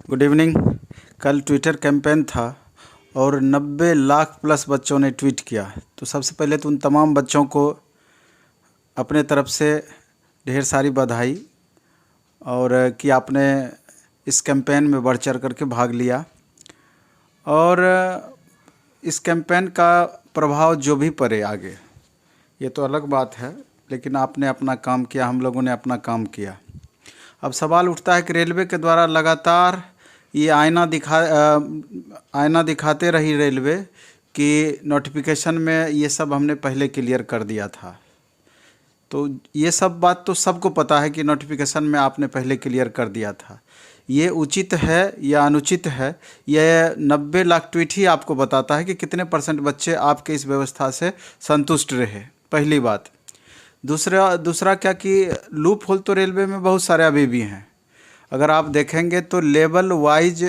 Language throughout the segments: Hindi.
Good evening. कल ट्विटर कैंपेन था और 90 लाख प्लस बच्चों ने ट्वीट किया। तो सबसे पहले तो उन तमाम बच्चों को अपने तरफ से ढेर सारी बधाई और कि आपने इस कैंपेन में बढ़ चढ़ करके भाग लिया। और इस कैंपेन का प्रभाव जो भी पड़े आगे, ये तो अलग बात है, लेकिन आपने अपना काम किया, हम लोगों ने अपना काम किया। अब सवाल उठता है कि रेलवे के द्वारा लगातार ये आईना दिखाते रही रेलवे कि नोटिफिकेशन में ये सब हमने पहले क्लियर कर दिया था। तो ये सब बात तो सबको पता है कि नोटिफिकेशन में आपने पहले क्लियर कर दिया था। ये उचित है या अनुचित है, यह 90 लाख ट्वीट ही आपको बताता है कि कितने % बच्चे आपके इस व्यवस्था से संतुष्ट रहे। पहली बात। दूसरा क्या कि लूप होल तो रेलवे में बहुत सारे अभी भी हैं। अगर आप देखेंगे तो लेवल वाइज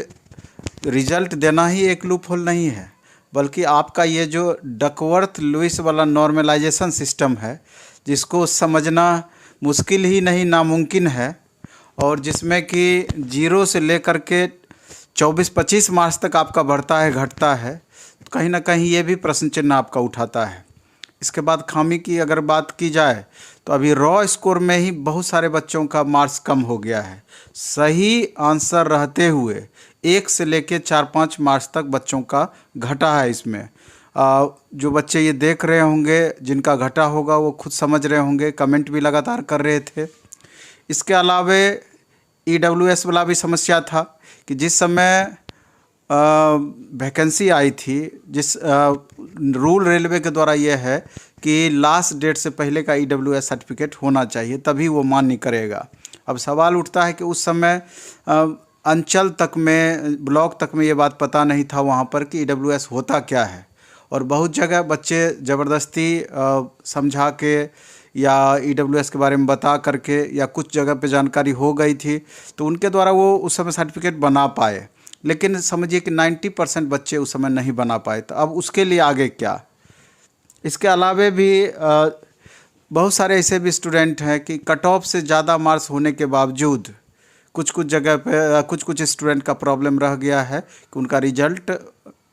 रिजल्ट देना ही एक लूप होल नहीं है, बल्कि आपका ये जो डकवर्थ लुईस वाला नॉर्मलाइजेशन सिस्टम है, जिसको समझना मुश्किल ही नहीं नामुमकिन है, और जिसमें कि 0 से लेकर के 24-25 मार्क्स तक आपका बढ़ता है घटता है, तो कहीं ना कहीं ये भी प्रश्न चिन्ह आपका उठाता है। इसके बाद खामी की अगर बात की जाए तो अभी रॉ स्कोर में ही बहुत सारे बच्चों का मार्क्स कम हो गया है। सही आंसर रहते हुए 1 से लेकर 4-5 मार्क्स तक बच्चों का घटा है। इसमें जो बच्चे ये देख रहे होंगे, जिनका घटा होगा, वो खुद समझ रहे होंगे, कमेंट भी लगातार कर रहे थे। इसके अलावे EWS वाला भी समस्या था कि जिस समय वैकेंसी आई थी, जिस रूल रेलवे के द्वारा यह है कि लास्ट डेट से पहले का EWS सर्टिफिकेट होना चाहिए, तभी वो मान्य करेगा। अब सवाल उठता है कि उस समय अंचल तक में, ब्लॉक तक में ये बात पता नहीं था वहाँ पर कि EWS होता क्या है, और बहुत जगह बच्चे ज़बरदस्ती समझा के या EWS के बारे में बता करके, या कुछ जगह पे जानकारी हो गई थी तो उनके द्वारा वो उस समय सर्टिफिकेट बना पाए, लेकिन समझिए कि 90% बच्चे उस समय नहीं बना पाए। तो अब उसके लिए आगे क्या? इसके अलावे भी बहुत सारे ऐसे भी स्टूडेंट हैं कि कट ऑफ से ज़्यादा मार्क्स होने के बावजूद कुछ जगह पे कुछ स्टूडेंट का प्रॉब्लम रह गया है कि उनका रिजल्ट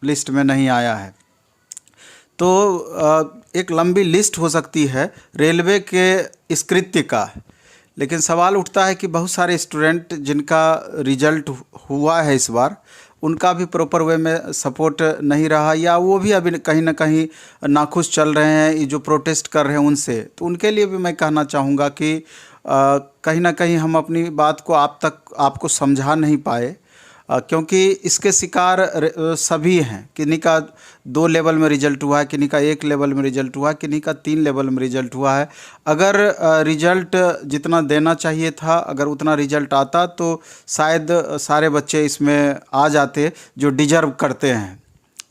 लिस्ट में नहीं आया है। तो एक लंबी लिस्ट हो सकती है रेलवे के इस कृत्य का, लेकिन सवाल उठता है कि बहुत सारे स्टूडेंट जिनका रिजल्ट हुआ है इस बार, उनका भी प्रॉपर वे में सपोर्ट नहीं रहा, या वो भी अभी कहीं ना कहीं नाखुश चल रहे हैं, ये जो प्रोटेस्ट कर रहे हैं उनसे। तो उनके लिए भी मैं कहना चाहूँगा कि कहीं ना कहीं हम अपनी बात को आपको समझा नहीं पाए, क्योंकि इसके शिकार सभी हैं। किन्हीं का 2 लेवल में रिजल्ट हुआ है, किन्हीं का 1 लेवल में रिजल्ट हुआ है, किन्हीं का 3 लेवल में रिजल्ट हुआ है। अगर रिजल्ट जितना देना चाहिए था, अगर उतना रिजल्ट आता तो शायद सारे बच्चे इसमें आ जाते जो डिजर्व करते हैं,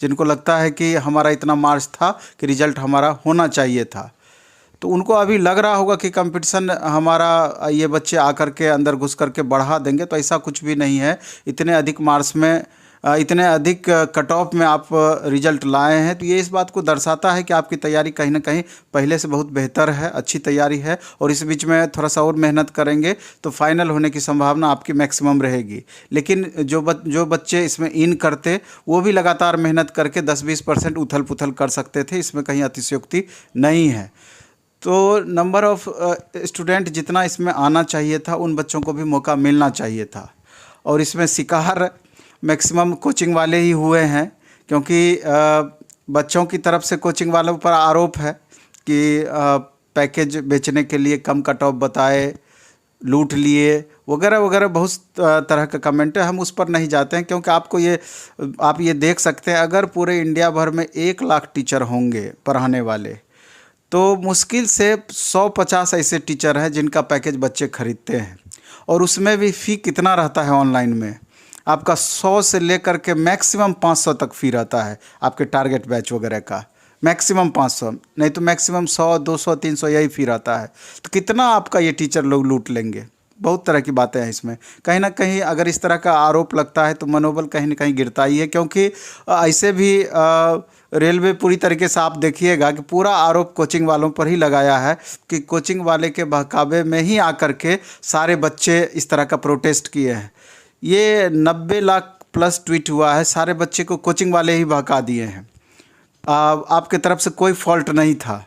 जिनको लगता है कि हमारा इतना मार्क्स था कि रिजल्ट हमारा होना चाहिए था। तो उनको अभी लग रहा होगा कि कंपटीशन हमारा, ये बच्चे आकर के अंदर घुस करके बढ़ा देंगे, तो ऐसा कुछ भी नहीं है। इतने अधिक मार्क्स में, इतने अधिक कट ऑफ में आप रिजल्ट लाए हैं, तो ये इस बात को दर्शाता है कि आपकी तैयारी कहीं ना कहीं पहले से बहुत बेहतर है, अच्छी तैयारी है, और इस बीच में थोड़ा सा और मेहनत करेंगे तो फाइनल होने की संभावना आपकी मैक्सिमम रहेगी। लेकिन जो बच्चे इसमें इन करते, वो भी लगातार मेहनत करके 10-20% उथल पुथल कर सकते थे, इसमें कहीं अतिशयोक्ति नहीं है। तो नंबर ऑफ़ स्टूडेंट जितना इसमें आना चाहिए था, उन बच्चों को भी मौका मिलना चाहिए था, और इसमें शिकार मैक्सिमम कोचिंग वाले ही हुए हैं, क्योंकि बच्चों की तरफ से कोचिंग वालों पर आरोप है कि पैकेज बेचने के लिए कम कट ऑफ बताए, लूट लिए, वगैरह वगैरह बहुत तरह का कमेंट है। हम उस पर नहीं जाते हैं, क्योंकि आप ये देख सकते हैं, अगर पूरे इंडिया भर में 1 लाख टीचर होंगे पढ़ाने वाले, तो मुश्किल से 150 ऐसे टीचर हैं जिनका पैकेज बच्चे खरीदते हैं, और उसमें भी फ़ी कितना रहता है ऑनलाइन में? आपका 100 से लेकर के मैक्सिमम 500 तक फ़ी रहता है आपके टारगेट बैच वगैरह का, मैक्सिमम 500, नहीं तो मैक्सिमम 100, 200, 300 यही फ़ी रहता है। तो कितना आपका ये टीचर लोग लूट लेंगे? बहुत तरह की बातें हैं इसमें। कहीं ना कहीं अगर इस तरह का आरोप लगता है तो मनोबल कहीं ना कहीं गिरता ही है, क्योंकि ऐसे भी रेलवे पूरी तरीके से आप देखिएगा कि पूरा आरोप कोचिंग वालों पर ही लगाया है कि कोचिंग वाले के बहकावे में ही आकर के सारे बच्चे इस तरह का प्रोटेस्ट किए हैं। ये 90 लाख प्लस ट्वीट हुआ है, सारे बच्चे को कोचिंग वाले ही बहका दिए हैं। आपके तरफ से कोई फॉल्ट नहीं था,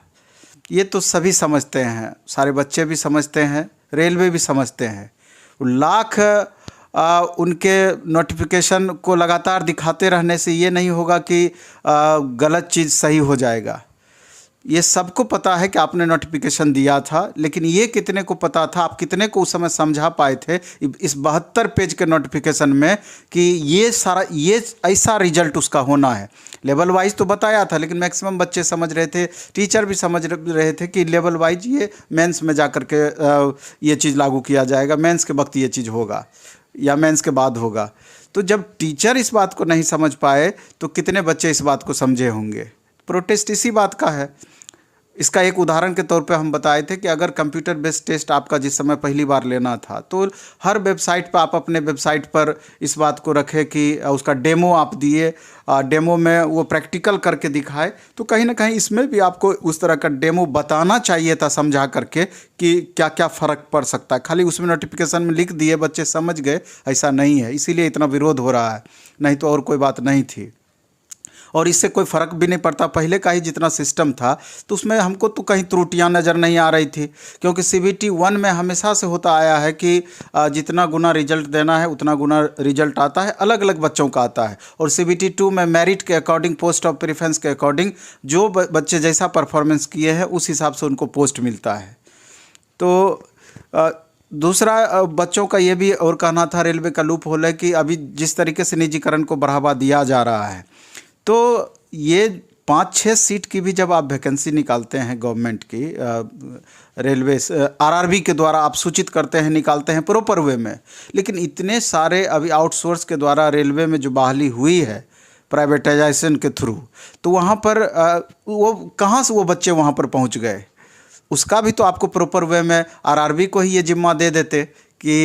ये तो सभी समझते हैं, सारे बच्चे भी समझते हैं, रेलवे भी समझते हैं। लाख उनके नोटिफिकेशन को लगातार दिखाते रहने से ये नहीं होगा कि गलत चीज़ सही हो जाएगा। ये सबको पता है कि आपने नोटिफिकेशन दिया था, लेकिन ये कितने को पता था, आप कितने को उस समय समझा पाए थे इस 72 पेज के नोटिफिकेशन में कि ये ऐसा रिजल्ट उसका होना है। लेवल वाइज तो बताया था, लेकिन मैक्सिमम बच्चे समझ रहे थे, टीचर भी समझ रहे थे कि लेवल वाइज ये मेंस में जा कर के ये चीज़ लागू किया जाएगा, मेंस के वक्त ये चीज़ होगा या मेंस के बाद होगा। तो जब टीचर इस बात को नहीं समझ पाए तो कितने बच्चे इस बात को समझे होंगे। प्रोटेस्ट इसी बात का है। इसका एक उदाहरण के तौर पे हम बताए थे कि अगर कंप्यूटर बेस्ड टेस्ट आपका जिस समय पहली बार लेना था, तो हर वेबसाइट पर आप अपने वेबसाइट पर इस बात को रखें कि उसका डेमो आप दिए, डेमो में वो प्रैक्टिकल करके दिखाए। तो कहीं ना कहीं इसमें भी आपको उस तरह का डेमो बताना चाहिए था, समझा करके कि क्या क्या फ़र्क पड़ सकता है। खाली उसमें नोटिफिकेशन में लिख दिए, बच्चे समझ गए, ऐसा नहीं है, इसीलिए इतना विरोध हो रहा है, नहीं तो और कोई बात नहीं थी। और इससे कोई फ़र्क भी नहीं पड़ता। पहले का ही जितना सिस्टम था तो उसमें हमको तो कहीं त्रुटियां नज़र नहीं आ रही थी, क्योंकि CBT 1 में हमेशा से होता आया है कि जितना गुना रिजल्ट देना है उतना गुना रिजल्ट आता है, अलग अलग बच्चों का आता है। और CBT 2 में मेरिट के अकॉर्डिंग, पोस्ट ऑफ प्रेफरेंस के अकॉर्डिंग जो बच्चे जैसा परफॉर्मेंस किए हैं उस हिसाब से उनको पोस्ट मिलता है। तो दूसरा बच्चों का ये भी और कहना था, रेलवे का लूप होल है कि अभी जिस तरीके से निजीकरण को बढ़ावा दिया जा रहा है, तो ये 5-6 सीट की भी जब आप वैकेंसी निकालते हैं गवर्नमेंट की, रेलवे RRB के द्वारा आप सूचित करते हैं, निकालते हैं प्रॉपर वे में, लेकिन इतने सारे अभी आउटसोर्स के द्वारा रेलवे में जो बहाली हुई है प्राइवेटाइजेशन के थ्रू, तो वहाँ पर वो कहाँ से वो बच्चे वहाँ पर पहुँच गए, उसका भी तो आपको प्रॉपर वे में RRB को ही ये जिम्मा दे देते कि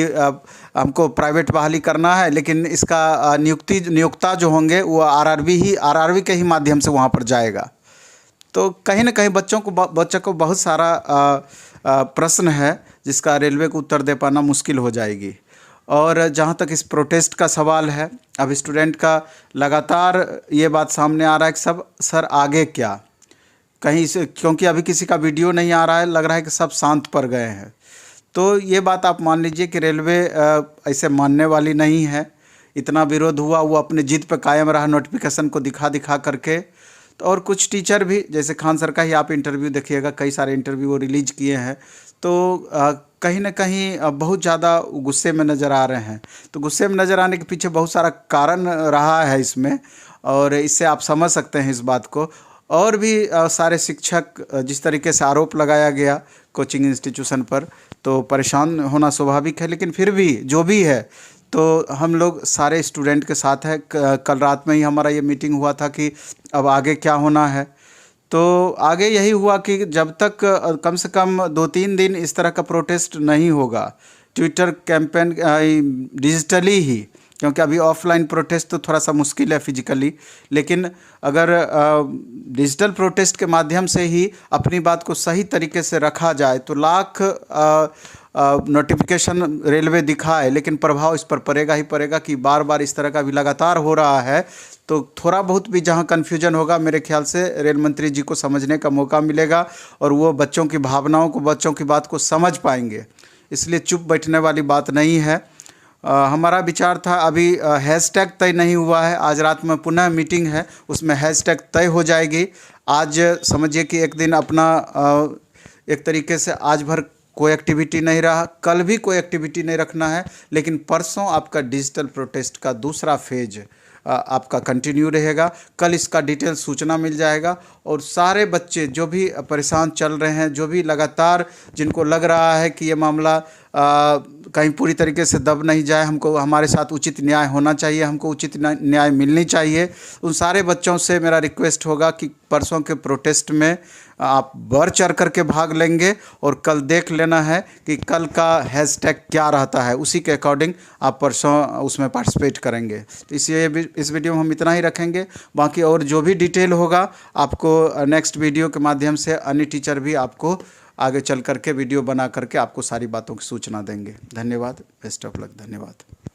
हमको प्राइवेट बहाली करना है, लेकिन इसका नियोक्ता जो होंगे वो RRB के ही माध्यम से वहाँ पर जाएगा। तो कहीं ना कहीं बच्चों को बहुत सारा प्रश्न है जिसका रेलवे को उत्तर दे पाना मुश्किल हो जाएगी। और जहाँ तक इस प्रोटेस्ट का सवाल है, अब स्टूडेंट का लगातार ये बात सामने आ रहा है कि सर आगे क्या, कहीं से, क्योंकि अभी किसी का वीडियो नहीं आ रहा है, लग रहा है कि सब शांत पड़ गए हैं। तो ये बात आप मान लीजिए कि रेलवे ऐसे मानने वाली नहीं है। इतना विरोध हुआ, वो अपने जिद पर कायम रहा, नोटिफिकेशन को दिखा करके। तो और कुछ टीचर भी, जैसे खान सर का ही आप इंटरव्यू देखिएगा, कई सारे इंटरव्यू वो रिलीज किए हैं, तो कहीं ना कहीं बहुत ज़्यादा गुस्से में नज़र आ रहे हैं। तो गुस्से में नज़र आने के पीछे बहुत सारा कारण रहा है इसमें, और इससे आप समझ सकते हैं इस बात को। और भी सारे शिक्षक, जिस तरीके से आरोप लगाया गया कोचिंग इंस्टीट्यूशन पर, तो परेशान होना स्वाभाविक है, लेकिन फिर भी जो भी है तो हम लोग सारे स्टूडेंट के साथ हैं। कल रात में ही हमारा ये मीटिंग हुआ था कि अब आगे क्या होना है। तो आगे यही हुआ कि जब तक कम से कम 2-3 दिन इस तरह का प्रोटेस्ट नहीं होगा, ट्विटर कैंपेन डिजिटली ही, क्योंकि अभी ऑफलाइन प्रोटेस्ट तो थोड़ा सा मुश्किल है फिजिकली, लेकिन अगर डिजिटल प्रोटेस्ट के माध्यम से ही अपनी बात को सही तरीके से रखा जाए तो लाख नोटिफिकेशन रेलवे दिखाए, लेकिन प्रभाव इस पर पड़ेगा ही पड़ेगा कि बार बार इस तरह का भी लगातार हो रहा है। तो थोड़ा बहुत भी जहां कन्फ्यूजन होगा, मेरे ख्याल से रेल मंत्री जी को समझने का मौका मिलेगा और वो बच्चों की भावनाओं को, बच्चों की बात को समझ पाएंगे। इसलिए चुप बैठने वाली बात नहीं है। हमारा विचार था, अभी हैशटैग तय नहीं हुआ है, आज रात में पुनः मीटिंग है, उसमें हैशटैग तय हो जाएगी। आज समझिए कि एक दिन अपना एक तरीके से आज भर कोई एक्टिविटी नहीं रहा, कल भी कोई एक्टिविटी नहीं रखना है, लेकिन परसों आपका डिजिटल प्रोटेस्ट का दूसरा फेज आपका कंटिन्यू रहेगा। कल इसका डिटेल सूचना मिल जाएगा और सारे बच्चे जो भी परेशान चल रहे हैं, जो भी लगातार जिनको लग रहा है कि ये मामला कहीं पूरी तरीके से दब नहीं जाए, हमको हमारे साथ उचित न्याय होना चाहिए, हमको उचित न्याय मिलनी चाहिए, उन सारे बच्चों से मेरा रिक्वेस्ट होगा कि परसों के प्रोटेस्ट में आप बढ़ चढ़ करके भाग लेंगे और कल देख लेना है कि कल का हैशटैग क्या रहता है, उसी के अकॉर्डिंग आप परसों उसमें पार्टिसिपेट करेंगे। तो इसलिए इस वीडियो में हम इतना ही रखेंगे। बाकी और जो भी डिटेल होगा आपको नेक्स्ट वीडियो के माध्यम से अन्य टीचर भी आपको आगे चल करके वीडियो बना करके आपको सारी बातों की सूचना देंगे। धन्यवाद, बेस्ट ऑफ लक, धन्यवाद।